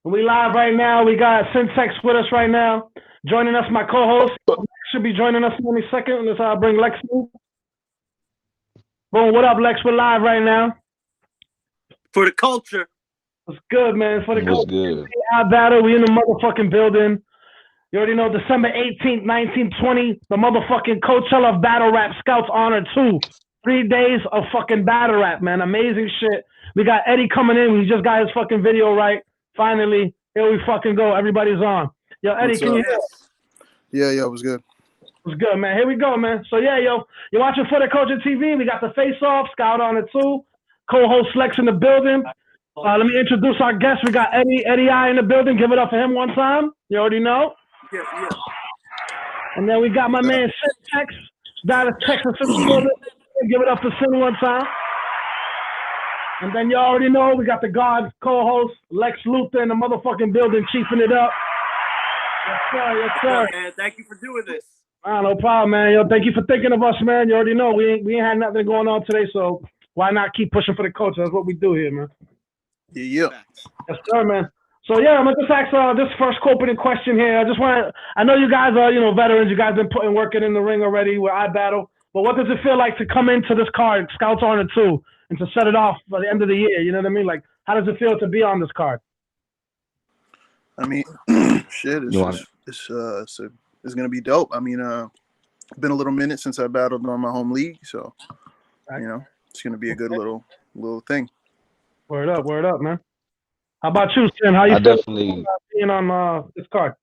We live right now. We got SYNTEX with us right now. Joining us, my co-host should be joining us in any second. Let's bring Lex in. Boom, what up, Lex? We're live right now. For the culture. What's good, man? For the What's culture. good? iBATTLE. We in the motherfucking building. You already know, December 18th, 1920, the motherfucking Coachella of Battle Rap Scouts Honor 2. 3 days of fucking battle rap, man. Amazing shit. We got Eddie coming in. He just got his fucking video right. Finally, here we fucking go. Everybody's on. Yo, Eddie, can you hear us? Yeah, it was good. What's good, man? Here we go, man. So, yeah, yo, you're watching For the Culture TV. We got the FACEOFF, Scout on it too. Co-host Lex in the building. Let me introduce our guest. We got Eddie I in the building. Give it up for him one time. You already know. Yeah. And then we got my man SYNTEX, Dallas, Texas in the building. Give it up for Sin one time. And then you already know we got the God co-host Lex Luthor in the motherfucking building, chiefing it up. Yes, sir. Yes, sir. Man, thank you for doing this. No problem, man. Yo, thank you for thinking of us, man. You already know we ain't had nothing going on today, so why not keep pushing for the culture? That's what we do here, man. Yeah. Yes, sir, man. So yeah, I'm gonna just ask this first opening question here. I know you guys are, veterans. You guys been putting work in the ring already with iBATTLE. But what does it feel like to come into this card, Scouts Honor 2, and to set it off by the end of the year? You know what I mean? Like, how does it feel to be on this card? I mean, shit, it's gonna be dope. I mean, it's been a little minute since I battled on my home league, so it's gonna be a good little thing. Word up, man. How about you, Sin? How you feel being on this card?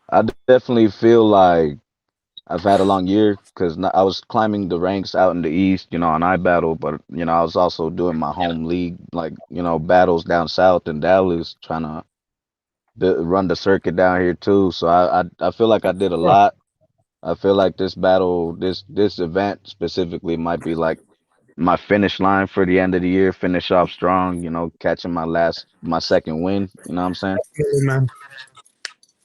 I definitely feel like I've had a long year because I was climbing the ranks out in the East, on iBATTLE, but I was also doing my home league, like battles down south in Dallas, trying to run the circuit down here too. So I feel like I did a lot. I feel like this event specifically might be like my finish line for the end of the year, finish off strong, catching my second win. You know what I'm saying? Definitely, man.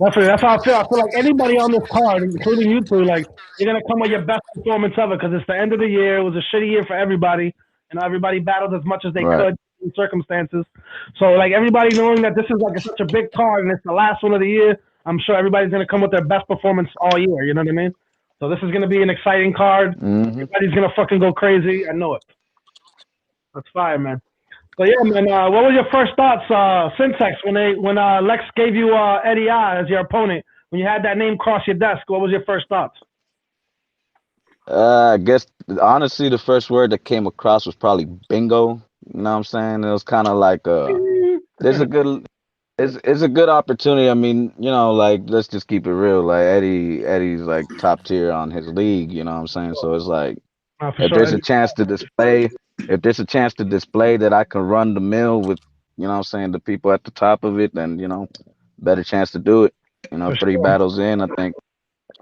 Definitely, that's how I feel. I feel like anybody on this card, including you two, like you're gonna come with your best performance ever because it's the end of the year. It was a shitty year for everybody, and everybody battled as much as they could in circumstances. So, like everybody knowing that this is like such a big card and it's the last one of the year, I'm sure everybody's gonna come with their best performance all year. You know what I mean? So this is gonna be an exciting card. Mm-hmm. Everybody's gonna fucking go crazy. I know it. That's fire, man. So yeah, man. What were your first thoughts, SYNTEX, when Lex gave you Eddie I as your opponent? When you had that name cross your desk, what was your first thoughts? I guess honestly, the first word that came across was probably bingo. You know what I'm saying? It was kind of like there's a good. It's a good opportunity. I mean, like let's just keep it real. Like Eddie's like top tier on his league. You know what I'm saying? So it's like if there's a chance to display. If there's a chance to display that I can run the mill with, the people at the top of it, then, better chance to do it. 3 battles in, I think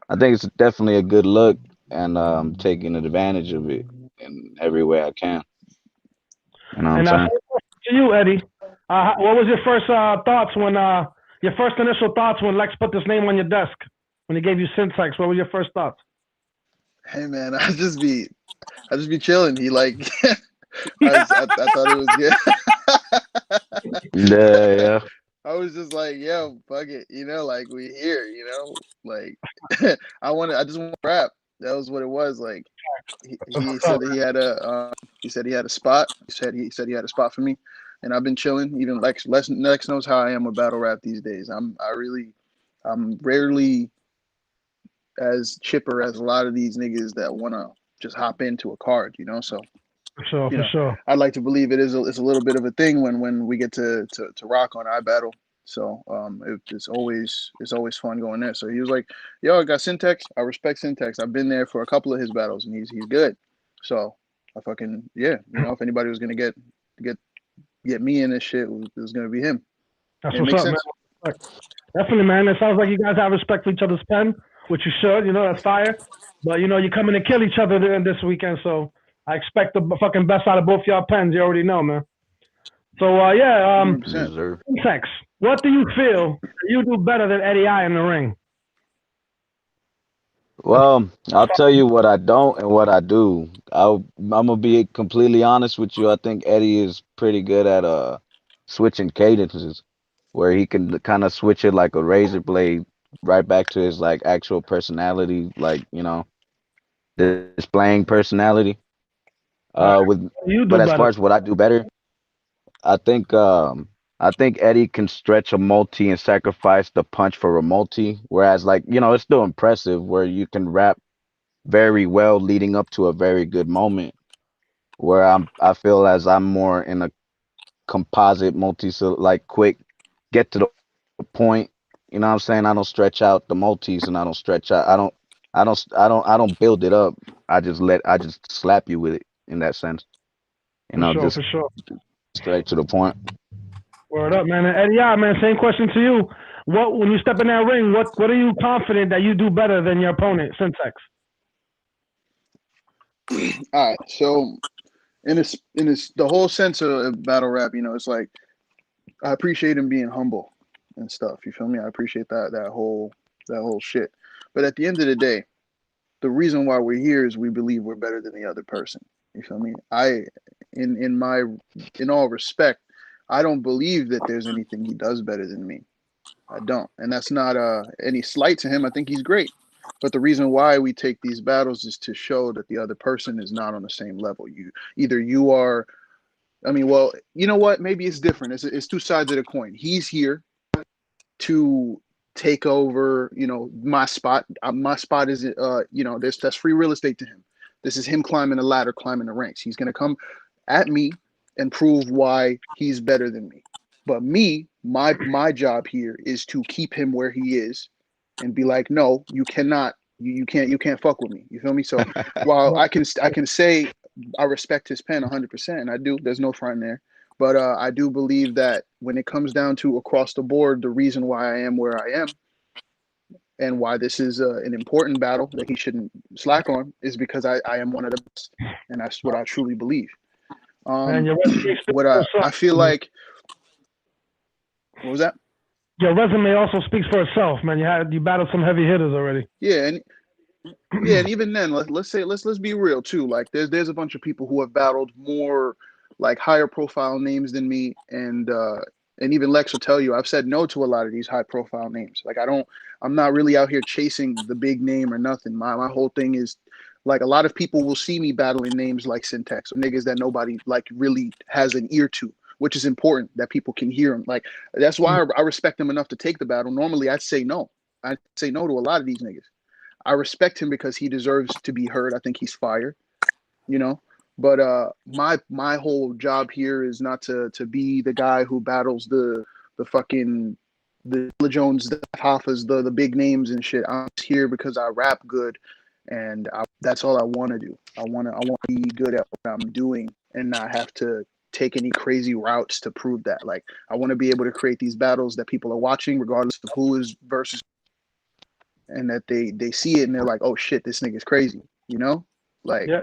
it's definitely a good look and taking advantage of it in every way I can. You know what I'm saying? To you, Eddie, what was your first thoughts your first initial thoughts when Lex put this name on your desk, when he gave you SYNTEX? What were your first thoughts? Hey man, I just be chilling. He like, I thought it was good. Yeah. I was just like, yo, fuck it, like we here, like I just want to rap. That was what it was. Like he said that he had a spot. He said he had a spot for me, and I've been chilling. Even Lex knows how I am with battle rap these days. I'm rarely as chipper as a lot of these niggas that want to just hop into a card, So for sure. I'd like to believe it's a little bit of a thing when we get to rock on iBATTLE. So it's always fun going there. So he was like, yo, I got SYNTEX. I respect SYNTEX. I've been there for a couple of his battles and he's good. So I fucking if anybody was gonna get me in this shit, it was gonna be him. That's what's up, sense. Man. Definitely, man. It sounds like you guys have respect for each other's pen, which you should. That's fire. But you're coming to kill each other this weekend, so I expect the fucking best out of both y'all pens. You already know, man. So SYNTEX, what do you feel you do better than Eddie I in the ring? Well, I'll tell you what I don't and what I do. I'm gonna be completely honest with you. I think Eddie is pretty good at switching cadences, where he can kind of switch it like a razor blade right back to his like actual personality, like displaying personality. All right. With You but do as far better. as what I do better, I think I think Eddie can stretch a multi and sacrifice the punch for a multi, whereas like it's still impressive where you can rap very well leading up to a very good moment. Where I feel as I'm more in a composite multi, so like quick, get to the point. You know what I'm saying? I don't stretch out the multis and I don't stretch out. I don't build it up. I just slap you with it in that sense. For sure, Just for sure. straight to the point. Word up, man. And Eddie, yeah, man. Same question to you. What when you step in that ring? What are you confident that you do better than your opponent, Syntex? All right, so in this the whole sense of battle rap, it's like I appreciate him being humble and stuff. You feel me? I appreciate that whole shit. But at the end of the day, the reason why we're here is we believe we're better than the other person. You feel me? In all respect, I don't believe that there's anything he does better than me. I don't, and that's not any slight to him. I think he's great. But the reason why we take these battles is to show that the other person is not on the same level. You are. I mean, well, you know what? Maybe it's different. It's two sides of the coin. He's here to take over, my spot. My spot is, that's free real estate to him. This is him climbing the ladder, climbing the ranks. He's gonna come at me and prove why he's better than me. But me, my job here is to keep him where he is, and be like, no, you cannot, you can't fuck with me. You feel me? So while I can say I respect his pen 100%, and I do. There's no front there. But I do believe that when it comes down to across the board, the reason why I am where I am and why this is an important battle that he shouldn't slack on is because I am one of the best, and that's what I truly believe. Man, your resume speaks What for I itself. feel like, what was that? Your resume also speaks for itself, man. You battled some heavy hitters already. Yeah, and even then, let's be real too. Like there's a bunch of people who have battled more like higher profile names than me, and even Lex will tell you I've said no to a lot of these high profile names. Like I'm not really out here chasing the big name or nothing. My whole thing is like a lot of people will see me battling names like Syntex or niggas that nobody like really has an ear to, which is important that people can hear them. Like that's why I respect them enough to take the battle. Normally I'd say no. I'd say no to a lot of these niggas. I respect him because he deserves to be heard. I think he's fire, you know. But my whole job here is not to be the guy who battles the fucking the Jones, the Hoffas, the big names and shit. I'm just here because I rap good, and that's all I want to do. I want to be good at what I'm doing and not have to take any crazy routes to prove that. Like I want to be able to create these battles that people are watching, regardless of who is versus, and that they see it and they're like, oh shit, this nigga's crazy, you know? Like, Yeah.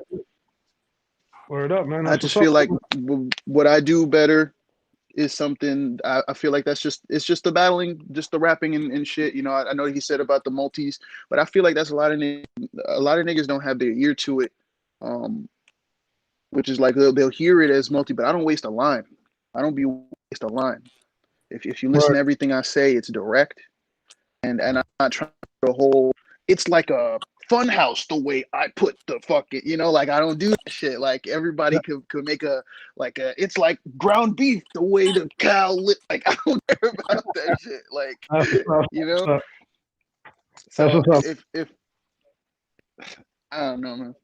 Word up, man. I That's just what's feel up. like what I do better is something I feel like it's just the battling, just the rapping and shit. You know, I know he said about the multis, but I feel like that's a lot of niggas don't have their ear to it, which is like they'll hear it as multi, but I don't waste a line. I don't be waste a line. If you listen Word. to everything I say, it's direct, and I'm not trying to whole. It's like a fun house the way I put the fucking, like I don't do that shit. Like everybody could make it's like ground beef the way the cow lit. Like I don't care about that shit. Like That's you know. what's up. That's So what's up. if I don't know, man.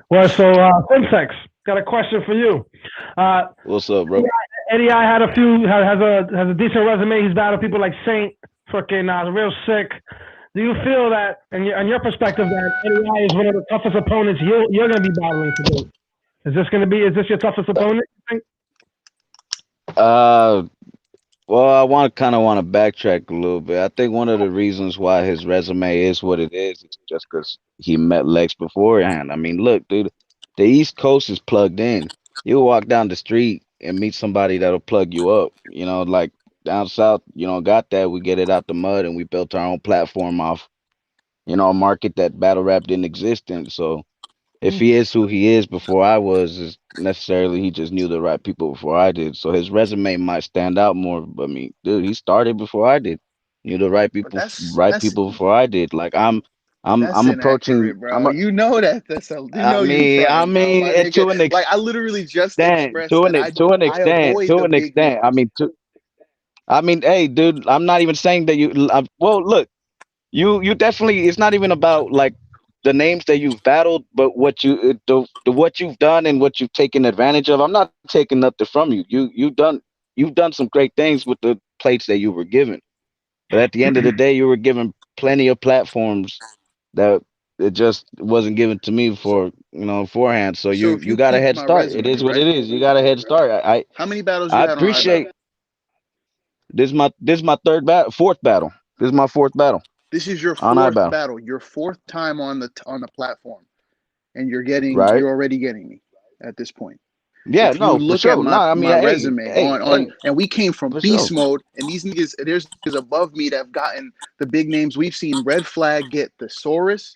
Well, so Syntex, got a question for you. What's up, bro? Eddie I had a few has a decent resume. He's battled people like Saint, fucking real sick. Do you feel that, in your perspective, that Eddie I is one of the toughest opponents you're going to be battling today? Is this your toughest opponent, you think? Uh, well, I kind of want to backtrack a little bit. I think one of the reasons why his resume is what it is just because he met Lex beforehand. I mean, look, dude, the East Coast is plugged in. You walk down the street and meet somebody that'll plug you up. Like down south, got that. We get it out the mud and we built our own platform off, a market that battle rap didn't exist in. So if he is who he is before I was, is necessarily he just knew the right people before I did. So his resume might stand out more. But I mean, dude, he started before I did. Knew the But right people before I did. Like that's I'm approaching. inaccurate, bro. You know that you know you I trolling, bro, mean, my nigga. to an Like I literally just extent, expressed that I to avoid an the big extent. names. I mean, hey, dude, I'm not even saying that you. Well, look, you definitely. It's not even about like the names that you've battled, but what the what you've done and what you've taken advantage of. I'm not taking nothing from you. You've done some great things with the plates that you were given. But at the end of the day, you were given plenty of platforms that it just wasn't given to me So for beforehand. So so if you you got a peep head my start. It resume, is what right? it is. You got a head start. How many battles I you had on appreciate iBattle? this is my fourth battle. This is my fourth battle This is your on fourth iBattle. battle, your fourth time on the platform, and Right? you're already getting me at this point. Yeah, If you no, for look at sure. No, I mean, my hey, resume hey, on hey, and we came from for beast sure. mode, and there's niggas above me that have gotten the big names. We've seen Red Flag get Thesaurus.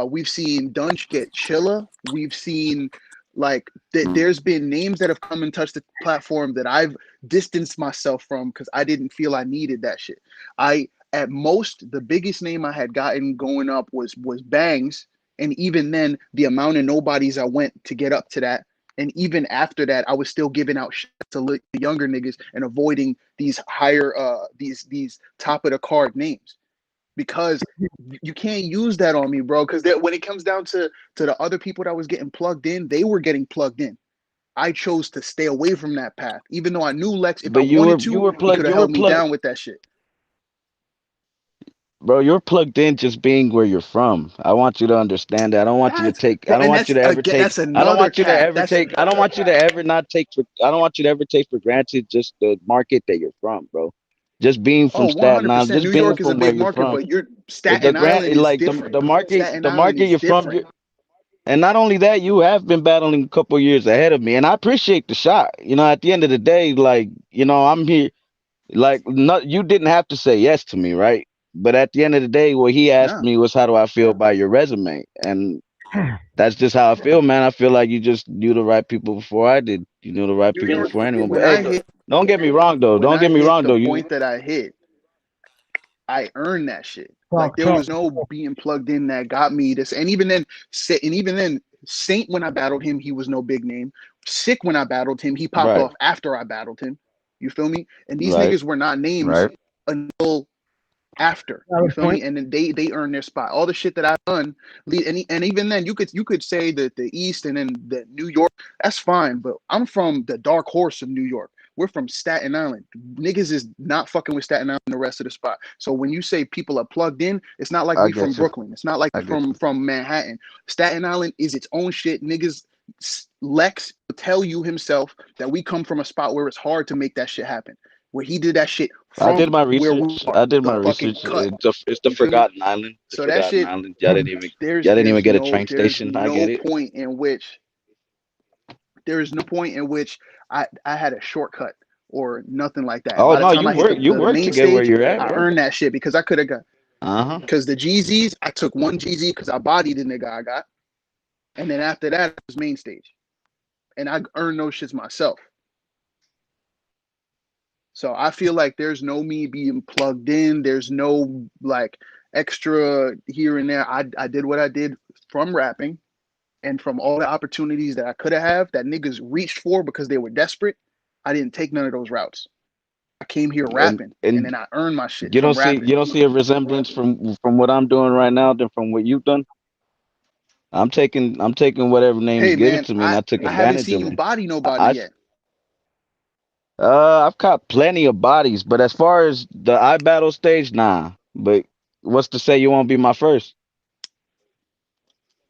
We've seen Dunch get Chilla. We've seen like Mm. there's been names that have come and touched the platform that I've distanced myself from because I didn't feel I needed that shit. I at most the biggest name I had gotten going up was Bangs, and even then the amount of nobodies I went to get up to that, and even after that I was still giving out shit to the younger niggas and avoiding these higher these top of the card names because you can't use that on me, bro. Because when it comes down to the other people that was getting plugged in, they were getting plugged in. I chose to stay away from that path, even though I knew Lex, if I But wanted you to, were he could plugged. have You were held me plugged, down with that shit. bro. You're plugged in just being where you're from. I want you to understand that. I don't want you to That's take. I bro, don't and want you that's to ever again, take. that's another cap. That's I don't want you to ever not take for. I don't want you to ever take for granted just the market that you're from, bro. Just being from oh, Staten Island, 100%. just New being York is a from where big you're market, from. but your The Staten grant, Island is like different. Staten the Island market is you're from. different. And not only that, you have been battling a couple years ahead of me, and I appreciate the shot. At the end of the day, like I'm here. Like, not you didn't have to say yes to me, right? But at the end of the day, what he asked Nah. me was, "How do I feel about your resume?" And that's just how I feel, man. I feel like you just knew the right people before I did. You knew the right people before anyone. But When hey, I hit don't get me wrong, though. when Don't I get me hit wrong, the though. You point that I hit, I earned that shit. Like Talk, there talk. was no being plugged in that got me this. And even then, Saint when I battled him, he was no big name. Sick when I battled him, he popped right, off after I battled him. You feel me? And these right, niggas were not names right. until after. You Valid feel me? point. And then they earned their spot. All the shit that I've done, and even then, you could say that the East and then the New York, that's fine. But I'm from the dark horse of New York. We're from Staten Island. Niggas is not fucking with Staten Island the rest of the spot. So when you say people are plugged in, it's not like I we from get you. Brooklyn. It's not like I we get you. from Manhattan. Staten Island is its own shit. Niggas Lex will tell you himself that we come from a spot where it's hard to make that shit happen. Where he did that shit I did from my where we research. are, I did the my fucking research. cut. It's the You feel me? Forgotten Island. The So that Forgotten shit, Island. there's Y'all didn't even there's get a no train there's station. I no get it. point in which I had a shortcut or nothing like that. And Oh by the no, time I hit you the work to main get where stage, you're at, I bro. earned that shit because I could have got Uh huh. because the GZs, I took one GZ because I bodied the nigga I got. And then after that it was main stage. And I earned those shits myself. So I feel like there's no me being plugged in. There's no like extra here and there. I did what I did from rapping and from all the opportunities that I could have that niggas reached for because they were desperate. I didn't take none of those routes. I came here rapping and And then I earned my shit you from don't see rapping. a resemblance from what I'm doing right now than from what you've done. I'm taking whatever names Hey given man, to me, and I I took I haven't advantage seen of you them. body nobody I yet. I've caught plenty of bodies, but as far as the battle stage, nah. But what's to say you won't be my first?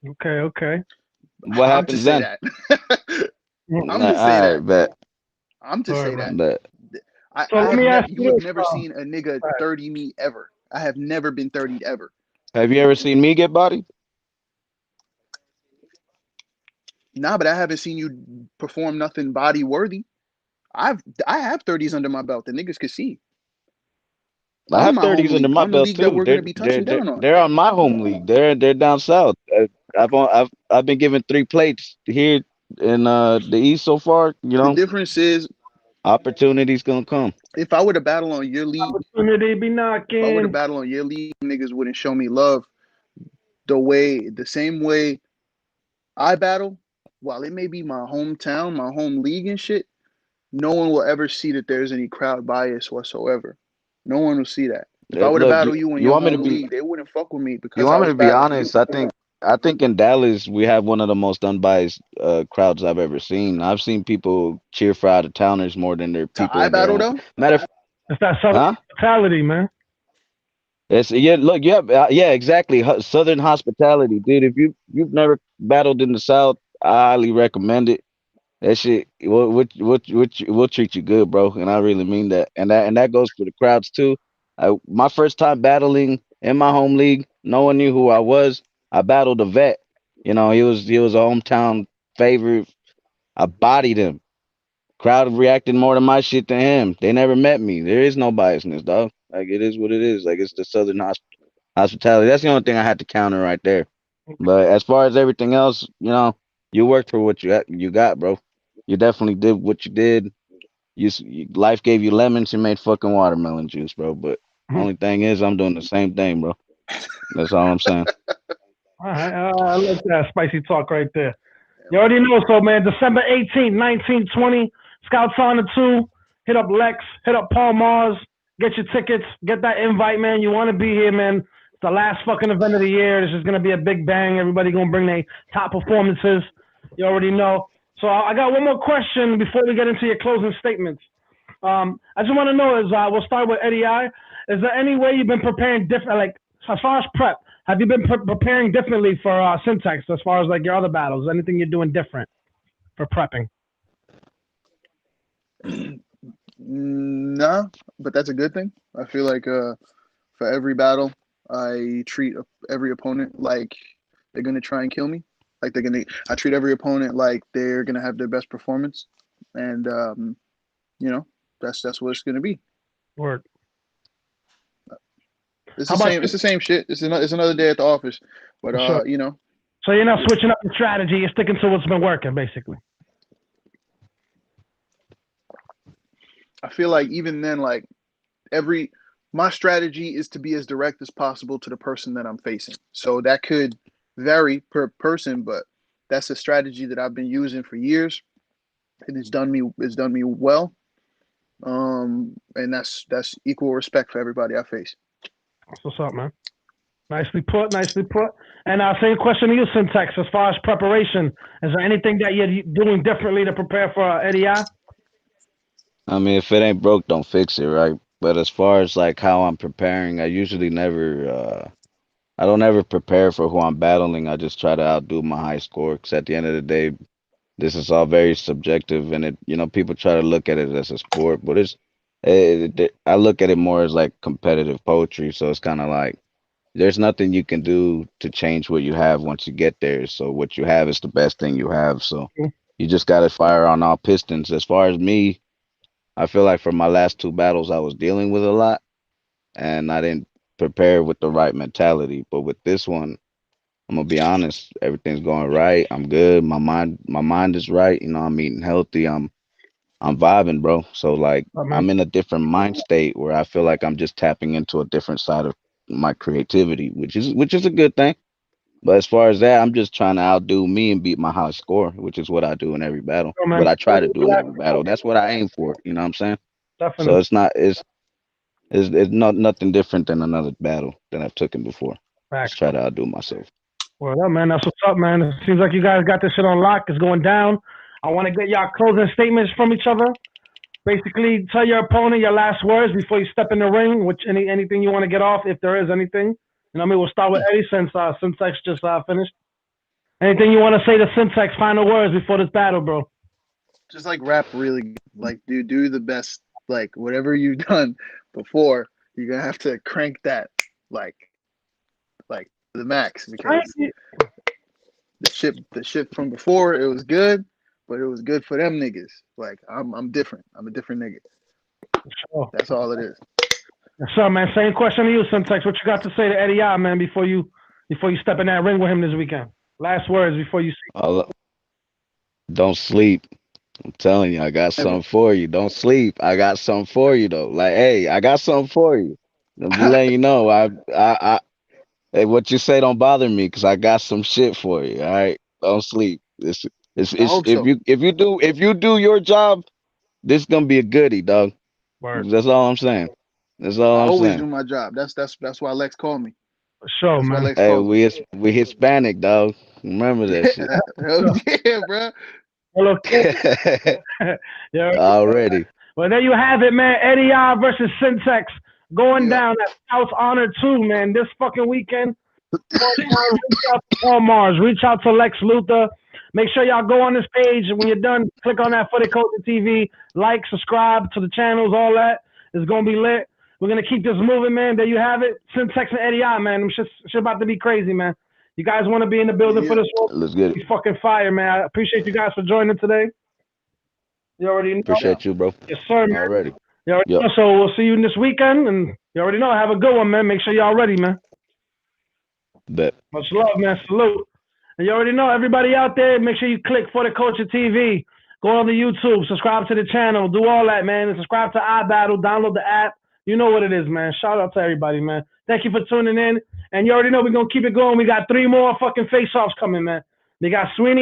Okay, okay. What I'm to happens say then? that. I'm to say All that. right, bet, I'm to say Word, that. word. bet. I, So I let have me never ask you you have this. never seen a nigga 30 me ever. I have never been 30'd ever. Have you ever seen me get bodied? Nah, but I haven't seen you perform nothing body worthy. I have 30s under my belt. The niggas could see. I I'm in have my home 30s under league. my I'm the belt league that too. we're gonna be touching down on. They're on my home league. They're down south. I've been given 3 plates here in the East so far. You The know, difference is opportunities gonna come. if I were to battle on your league, Opportunity be knocking. niggas wouldn't show me love the same way I battle. While it may be my hometown, my home league and shit, no one will ever see that there's any crowd bias whatsoever. No one will see that. If I were to Look, battle you in you your want me to home be league, they wouldn't fuck with me you because I want me was to be battling you. honest? I think in Dallas we have one of the most unbiased crowds I've ever seen. I've seen people cheer for out of towners more than their To people I in their battle own. though, Matter of, It's that Southern huh? mentality, man. It's yeah. Look, yeah, exactly. Southern hospitality, dude. If you've never battled in the South, I highly recommend it. That shit will treat you good, bro. And I really mean that. And that goes for the crowds too. My first time battling in my home league, no one knew who I was. I battled a vet. You know, he was a hometown favorite. I bodied him. Crowd reacted more to my shit than him. They never met me. There is no biasness, dog. Like it is what it is. Like it's the Southern hospitality. That's the only thing I had to counter right there. But as far as everything else, you worked for what you got, bro. You definitely did what you did. Life gave you lemons, you made fucking watermelon juice, bro. But Mhm. only thing is, I'm doing the same thing, bro. That's all I'm saying. All right, I like that spicy talk right there. You already know, so man, December 18th, 1920, Scouts on the 2. Hit up Lex, hit up Paul Mars, get your tickets, get that invite, man. You want to be here, man. It's the last fucking event of the year. This is going to be a big bang. Everybody going to bring their top performances. You already know. So I got one more question before we get into your closing statements. I just want to know we'll start with Eddie I. Is there any way you've been preparing different, like as far as prep? Have you been preparing differently for Syntex as far as like your other battles? Anything you're doing different for prepping? nah, but that's a good thing. I feel like for every battle, I treat every opponent like they're gonna try and kill me. I treat every opponent like they're gonna have their best performance, and you know, that's what it's gonna be. Word. It's How the about same. you? It's the same shit. It's another day at the office, but For sure. So you're not switching up the strategy. You're sticking to what's been working, basically. I feel like even then, like my strategy is to be as direct as possible to the person that I'm facing. So that could vary per person, but that's a strategy that I've been using for years, and it's done me well. And that's equal respect for everybody I face. That's what's up, man. Nicely put, nicely put. And same question to you, Syntex. As far as preparation, is there anything that you're doing differently to prepare for Eddie I? I mean, if it ain't broke, don't fix it, right? But as far as like how I'm preparing, I usually never, I don't ever prepare for who I'm battling. I just try to outdo my high score. Because at the end of the day, this is all very subjective, and people try to look at it as a sport, but I look at it more as like competitive poetry. So it's kind of like there's nothing you can do to change what you have once you get there. So what you have is the best thing you have. So you just got to fire on all pistons. As far as me, I feel like for my last 2 battles, I was dealing with a lot, and I didn't prepare with the right mentality. But with this one, I'm gonna be honest, everything's going right. I'm good. My mind is right. I'm eating healthy. I'm vibing, bro. So like Oh, man. I'm in a different mind state where I feel like I'm just tapping into a different side of my creativity, which is a good thing. But as far as that, I'm just trying to outdo me and beat my high score, which is what I do in every battle. Oh, man. What I try to do in every battle. That's what I aim for. You know what I'm saying? So Definitely. it's not nothing different than another battle that I've taken before. Just Facts. try to outdo myself. Well, yeah, man. That's what's up, man. It seems like you guys got this shit on lock. It's going down. I want to get y'all closing statements from each other. Basically, tell your opponent your last words before you step in the ring. Anything you want to get off, if there is anything. We'll start with Eddie since Syntex just finished. Anything you want to say to Syntex? Final words before this battle, bro. Just like rap really good. Like do the best, like whatever you've done before, you're gonna have to crank that like the max, because the shit from before, it was good, but it was good for them niggas. Like I'm different. I'm a different nigga. Sure. That's all it is. So, man, same question to you, Syntex. What you got to say to Eddie, man, before you step in that ring with him this weekend? Last words before you see. Don't sleep. I'm telling you, I got Never. something for you. Don't sleep. I got something for you though. Like, hey, I got something for you. I'm just letting you know. Hey, what you say don't bother me because I got some shit for you. All right, don't sleep. I It's hope so. if you do your job, this gonna be a goodie, dog. Word. That's all I'm saying. That's all I I'm always saying. do my job. That's why Lex called me. For sure, That's why man. Lex Hey, called me. we Hispanic, dog. Remember that shit. Hell yeah, bro. Hello, yeah. Already. Well, there you have it, man. Eddie versus Syntex going Yeah. down at Scouts Honor 2, man. This fucking weekend. Reach out to Paul Mars. Reach out to Lex Luthor. Make sure y'all go on this page. When you're done, click on that for the Culture TV. Like, subscribe to the channels, all that. It's going to be lit. We're going to keep this moving, man. There you have it. Syntex and Eddie man. Shit about to be crazy, man. You guys want to be in the building for this one? Let's get it. Be fucking fire, man. I appreciate you guys for joining today. You already know. Appreciate you, bro. Yes, sir, man. Already. You already Yep. know. So we'll see you this weekend, and you already know. Have a good one, man. Make sure y'all ready, man. Bet. Much love, man. Salute. And you already know, everybody out there, make sure you click for the Culture TV. Go on the YouTube, subscribe to the channel, do all that, man. And subscribe to iBATTLE, download the app. You know what it is, man. Shout out to everybody, man. Thank you for tuning in. And you already know we're going to keep it going. We got 3 more fucking face-offs coming, man. They got Sweeney and